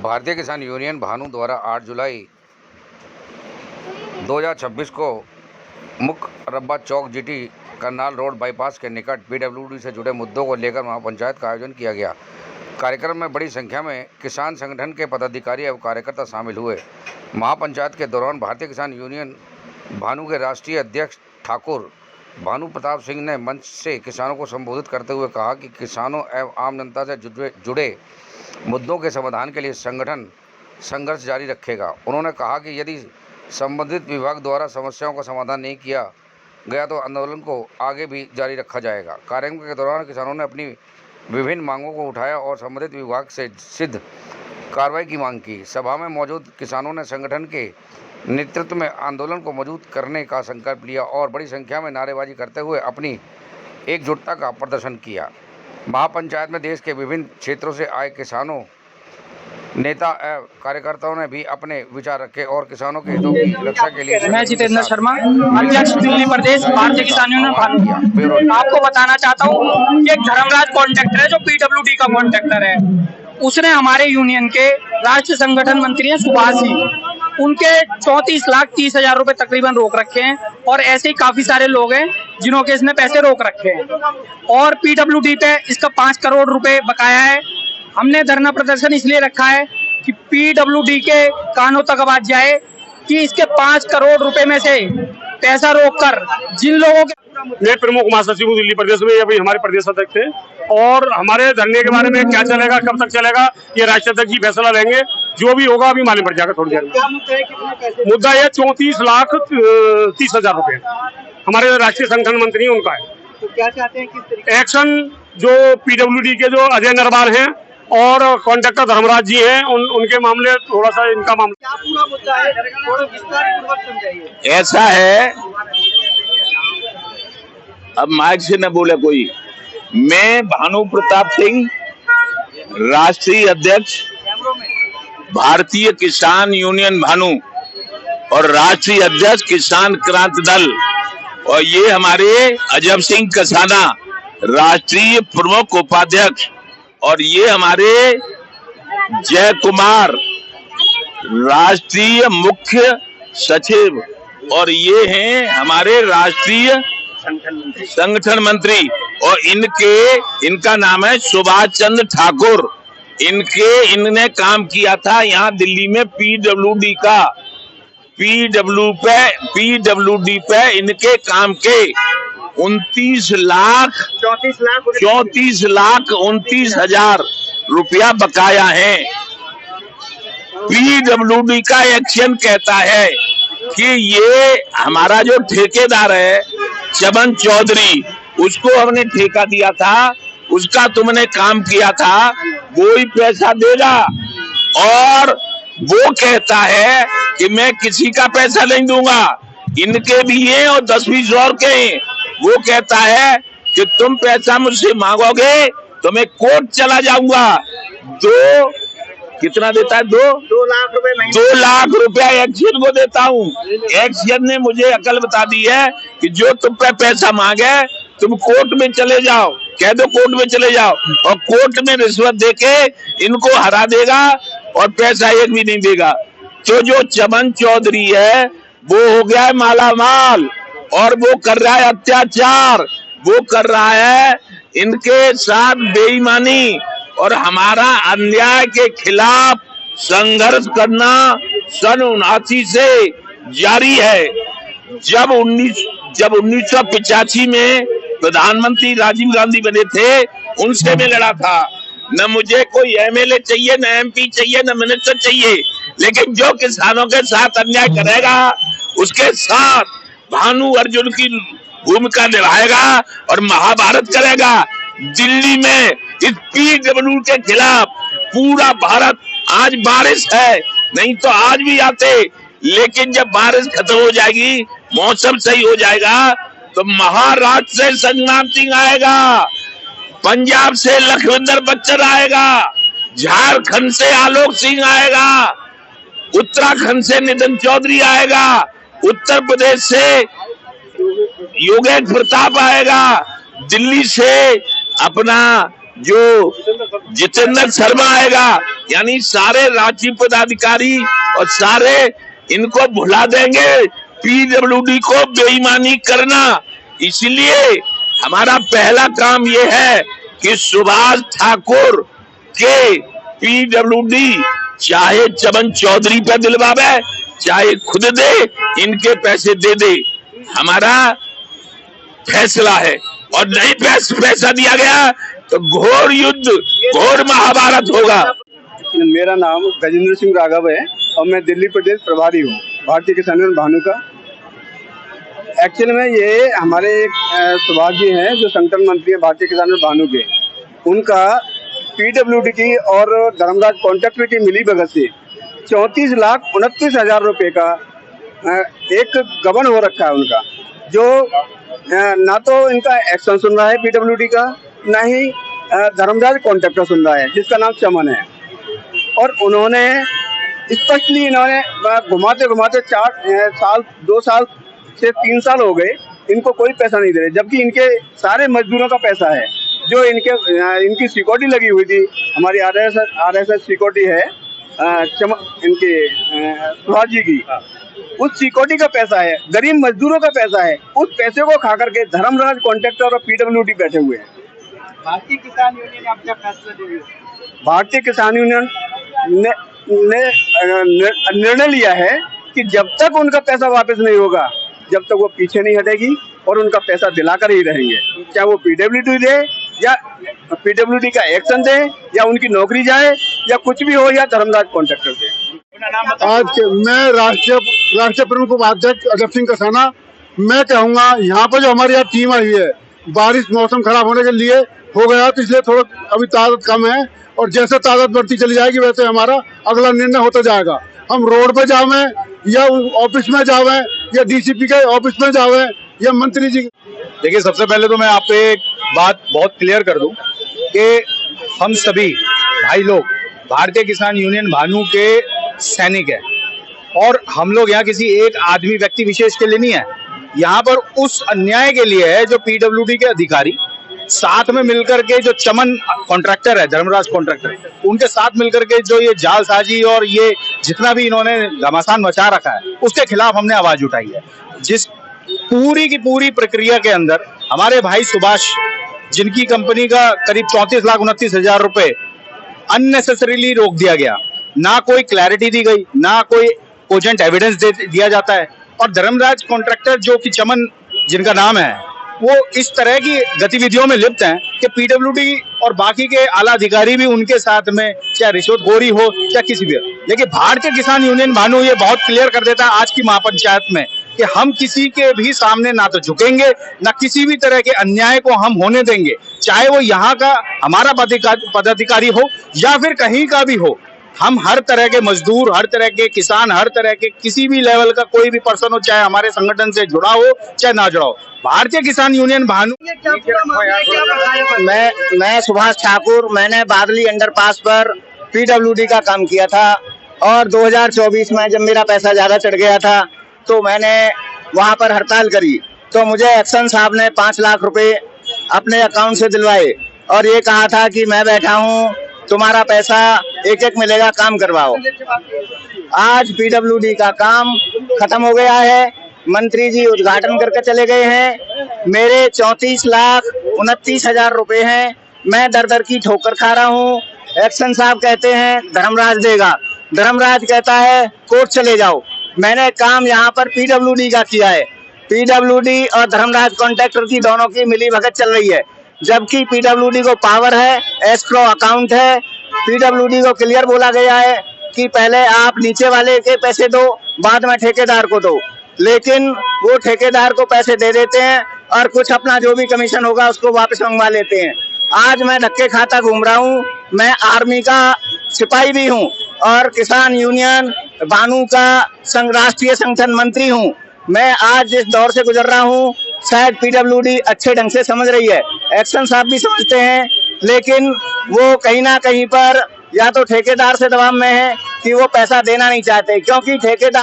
भारतीय किसान यूनियन भानु द्वारा 8 जुलाई 2026 को मुख्य रब्बा चौक जीटी करनाल रोड बाईपास के निकट पीडब्ल्यूडी से जुड़े मुद्दों को लेकर महापंचायत का आयोजन किया गया। कार्यक्रम में बड़ी संख्या में किसान संगठन के पदाधिकारी एवं कार्यकर्ता शामिल हुए। महापंचायत के दौरान भारतीय किसान यूनियन भानु के राष्ट्रीय अध्यक्ष ठाकुर भानु प्रताप सिंह ने मंच से किसानों को संबोधित करते हुए कहा कि किसानों एवं आम जनता से जुड़े मुद्दों के समाधान के लिए संगठन संघर्ष जारी रखेगा। उन्होंने कहा कि यदि संबंधित विभाग द्वारा समस्याओं का समाधान नहीं किया गया तो आंदोलन को आगे भी जारी रखा जाएगा। कार्यक्रम के दौरान किसानों ने अपनी विभिन्न मांगों को उठाया और संबंधित विभाग से सिद्ध कार्रवाई की मांग की। सभा में मौजूद किसानों ने संगठन के नेतृत्व में आंदोलन को मजबूत करने का संकल्प लिया और बड़ी संख्या में नारेबाजी करते हुए अपनी एकजुटता का प्रदर्शन किया। महापंचायत में देश के विभिन्न क्षेत्रों से आए किसानों, नेता एवं कार्यकर्ताओं ने भी अपने विचार रखे और किसानों के हितों की रक्षा के लिए मैं जितेंद्र शर्मा, अध्यक्ष दिल्ली प्रदेश भारतीय किसान यूनियन भानु। आपको बताना चाहता हूँ कि एक धर्मराज कॉन्ट्रैक्टर है जो पीडब्ल्यूडी का कॉन्ट्रैक्टर है, उसने हमारे यूनियन के राष्ट्रीय संगठन मंत्री हैं सुभाष जी, उनके 34,30,000 रुपए तकरीबन रोक रखे हैं और ऐसे ही काफी सारे लोग हैं जिन्हों के इसने पैसे रोक रखे हैं और पीडब्ल्यूडी पे इसका 5 करोड़ रुपए बकाया है। हमने धरना प्रदर्शन इसलिए रखा है कि पीडब्ल्यूडी के कानों तक आवाज जाए कि इसके 5 करोड़ रुपए में से पैसा रोककर जिन लोगों के मैं प्रमुख महासचिव हूँ दिल्ली प्रदेश में, अभी हमारे प्रदेश अध्यक्ष थे और हमारे धरने के बारे में क्या चलेगा, कब तक चलेगा, ये राष्ट्रीय अध्यक्ष जी फैसला लेंगे। जो भी होगा अभी मालूम पड़ जाएगा थोड़ी देर में। मुद्दा यह 34,30,000 रुपए हमारे राष्ट्रीय संगठन मंत्री उनका है। तो क्या चाहते हैं, किस तरीके एक्शन जो पीडब्ल्यूडी के जो अजय नरवाल हैं और कॉन्ट्रैक्टर धर्मराज जी हैं उनके मामले थोड़ा सा इनका मामला क्या पूरा मुद्दा है, थोड़ा विस्तारपूर्वक समझाइए। ऐसा है, अब माइक से न बोले कोई। मैं भानु प्रताप सिंह, राष्ट्रीय अध्यक्ष भारतीय किसान यूनियन भानु और राष्ट्रीय अध्यक्ष किसान क्रांति दल, और ये हमारे अजब सिंह कसाना राष्ट्रीय प्रमुख उपाध्यक्ष, और ये हमारे जय कुमार राष्ट्रीय मुख्य सचिव, और ये हैं हमारे राष्ट्रीय संगठन मंत्री, और इनका नाम है सुभाष चंद्र ठाकुर। इनने काम किया था यहाँ दिल्ली में पीडब्ल्यूडी पे इनके काम के 34,29,000 रुपया बकाया है। पीडब्ल्यूडी का एक्शन कहता है कि ये हमारा जो ठेकेदार है चमन चौधरी, उसको हमने ठेका दिया था, उसका तुमने काम किया था, वो ही पैसा देगा। और वो कहता है कि मैं किसी का पैसा नहीं दूंगा, इनके भी हैं और 10-20 और के हैं। वो कहता है कि तुम पैसा मुझसे मांगोगे तो मैं कोर्ट चला जाऊंगा। कितना देता है? 2 लाख रुपए महीने। 2 लाख रुपया एक्शन को देता हूँ। एक्शन ने मुझे अकल बता दी है कि जो तुम पे पैसा मांगे तुम कोर्ट में चले जाओ, कह दो कोर्ट में चले जाओ, और कोर्ट में रिश्वत देके इनको हरा देगा और पैसा एक भी नहीं देगा। तो जो चमन चौधरी है वो हो गया है माला माल, और वो कर रहा है अत्याचार, वो कर रहा है इनके साथ बेईमानी, और हमारा अन्याय के खिलाफ संघर्ष करना सन 79 से जारी है। जब 1985 में प्रधानमंत्री राजीव गांधी बने थे, उनसे मैं लड़ा था। न मुझे कोई एमएलए चाहिए, न एमपी चाहिए, न मिनिस्टर चाहिए, लेकिन जो किसानों के साथ अन्याय करेगा उसके साथ भानु अर्जुन की भूमिका निभाएगा और महाभारत करेगा। दिल्ली में इस पीडब्ल्यू के खिलाफ पूरा भारत, आज बारिश है, नहीं तो आज भी आते, लेकिन जब बारिश खत्म हो जाएगी, मौसम सही हो जाएगा, तो महाराष्ट्र से संग्राम सिंह आएगा, पंजाब से लखविंदर बच्चन आएगा, झारखंड से आलोक सिंह आएगा, उत्तराखंड से नितिन चौधरी आएगा, उत्तर प्रदेश से योगेश प्रताप आएगा, दिल्ली से अपना जो जितेंद्र शर्मा आएगा, यानी सारे राज्य पदाधिकारी और सारे इनको भुला देंगे पीडब्ल्यूडी को बेईमानी करना। इसलिए हमारा पहला काम यह है कि सुभाष ठाकुर के पीडब्ल्यूडी चाहे चमन चौधरी पे दिलवावे, चाहे खुद दे, इनके पैसे दे दे, हमारा फैसला है। और नहीं पैसा दिया गया तो घोर युद्ध, घोर महाभारत होगा। मेरा नाम गजेंद्र सिंह राघव है और मैं दिल्ली प्रदेश प्रभारी हूँ भारतीय किसान यूनियन भानु का। एक्चुअली में ये हमारे सुभाष जी हैं जो संगठन मंत्री हैं भारतीय किसान यूनियन भानु के, उनका पीडब्ल्यूडी की और धर्मराज कॉन्ट्रैक्टर की मिली भगत से 34,29,000 रुपये का एक गबन हो रखा है उनका, जो ना तो इनका एक्शन सुन रहा है पीडब्ल्यूडी का, ना ही धर्मराज कॉन्ट्रैक्टर सुन रहा है जिसका नाम चमन है। और उन्होंने स्पष्टली इन्होंने घुमाते घुमाते 2 साल से 3 साल हो गए, इनको कोई पैसा नहीं दे रहे, जबकि इनके सारे मजदूरों का पैसा है जो इनकी सिक्योरिटी लगी हुई थी। हमारी आरएसएस सिक्योरिटी है इनके सुभाष जी की, उस सिक्योरिटी का पैसा है, गरीब मजदूरों का पैसा है। उस पैसे को खा करके धर्मराज कॉन्ट्रैक्टर और पीडब्ल्यूडी बैठे हुए हैं। भारतीय किसान यूनियन ने अपना फैसला दे दिया। भारतीय किसान यूनियन ने निर्णय लिया है कि जब तक उनका पैसा वापस नहीं होगा, जब तक वो पीछे नहीं हटेगी और उनका पैसा दिलाकर ही रहेंगे, चाहे वो पीडब्ल्यूडी दे या पीडब्ल्यूडी का एक्शन दे या उनकी नौकरी जाए या कुछ भी हो, या धर्मराज कॉन्ट्रैक्टर दे। आज मैं राष्ट्रीय प्रमुख उपाध्यक्ष अजय सिंह कसाना, मैं कहूँगा यहाँ पर जो हमारी यहाँ टीम आई है, बारिश मौसम खराब होने के लिए हो गया तो इसलिए थोड़ा अभी ताकत कम है, और जैसे ताकत बढ़ती चली जाएगी वैसे हमारा अगला निर्णय होता जाएगा। हम रोड पे जावे या ऑफिस में जावे या डीसीपी के ऑफिस में जावे या मंत्री जी। देखिए, सबसे पहले तो मैं आप पे एक बात बहुत क्लियर कर दूं कि हम सभी भाई लोग भारतीय किसान यूनियन भानु के सैनिक हैं, और हम लोग यहाँ किसी एक आदमी व्यक्ति विशेष के लिए नहीं है, यहाँ पर उस अन्याय के लिए है जो पीडब्ल्यूडी के अधिकारी साथ में मिलकर के, जो चमन कॉन्ट्रैक्टर है, धर्मराज कॉन्ट्रैक्टर, उनके साथ मिलकर के जो ये जालसाजी और ये जितना भी इन्होंने घमासान मचा रखा है, उसके खिलाफ हमने आवाज उठाई है। जिस पूरी की पूरी प्रक्रिया के अंदर हमारे भाई सुभाष, जिनकी कंपनी का करीब 34,29,000 रुपए अननेसेसरीली रोक दिया गया, ना कोई क्लैरिटी दी गई, ना कोई कोजेंट एविडेंस दिया जाता है, और धर्मराज कॉन्ट्रैक्टर जो कि चमन जिनका नाम है, वो इस तरह की गतिविधियों में लिप्त हैं कि पीडब्ल्यूडी और बाकी के आला अधिकारी भी उनके साथ में, चाहे रिश्वतखोरी हो चाहे किसी भी। लेकिन भारतीय किसान यूनियन भानु ये बहुत क्लियर कर देता है आज की महापंचायत में कि हम किसी के भी सामने ना तो झुकेंगे, ना किसी भी तरह के अन्याय को हम होने देंगे, चाहे वो यहाँ का हमारा पदाधिकारी हो या फिर कहीं का भी हो। हम हर तरह के मजदूर, हर तरह के किसान, हर तरह के किसी भी लेवल का कोई भी पर्सन हो, चाहे हमारे संगठन से जुड़ा हो चाहे ना जुड़ा हो, भारतीय किसान यूनियन भानु। मैं सुभाष ठाकुर, मैंने बादली अंडरपास पर पीडब्ल्यूडी का काम किया था, और 2024 में जब मेरा पैसा ज्यादा चढ़ गया था तो मैंने वहां पर हड़ताल करी, तो मुझे एक्शन साहब ने 5 लाख रुपए अपने अकाउंट से दिलवाए और ये कहा था कि मैं बैठा हूँ, तुम्हारा पैसा एक मिलेगा, काम करवाओ। आज पीडब्ल्यूडी का काम खत्म हो गया है, मंत्री जी उद्घाटन करके चले गए हैं। मेरे 34,29,000 रुपए हैं, मैं दर दर की ठोकर खा रहा हूँ। एक्शन साहब कहते हैं धर्मराज देगा, धर्मराज कहता है कोर्ट चले जाओ। मैंने काम यहाँ पर पीडब्ल्यूडी का किया है, पीडब्ल्यूडी और धर्मराज कॉन्ट्रैक्टर की दोनों की मिली भगत चल रही है, जबकि पीडब्ल्यूडी को पावर है, एस्क्रो अकाउंट है। पीडब्ल्यूडी को क्लियर बोला गया है कि पहले आप नीचे वाले के पैसे दो, बाद में ठेकेदार को दो, लेकिन वो ठेकेदार को पैसे दे देते हैं और कुछ अपना जो भी कमीशन होगा उसको वापस मंगवा लेते हैं। आज मैं धक्के खाता घूम रहा हूँ, मैं आर्मी का सिपाही भी हूँ और किसान यूनियन भानु का राष्ट्रीय संगठन मंत्री हूँ। मैं आज जिस दौर से गुजर रहा हूँ शायद पीडब्ल्यूडी अच्छे ढंग से समझ रही है, एक्शन साहब भी समझते हैं, लेकिन वो कहीं ना कहीं पर या तो ठेकेदार से दबाव में है कि वो पैसा देना नहीं चाहते, क्योंकि ठेकेदार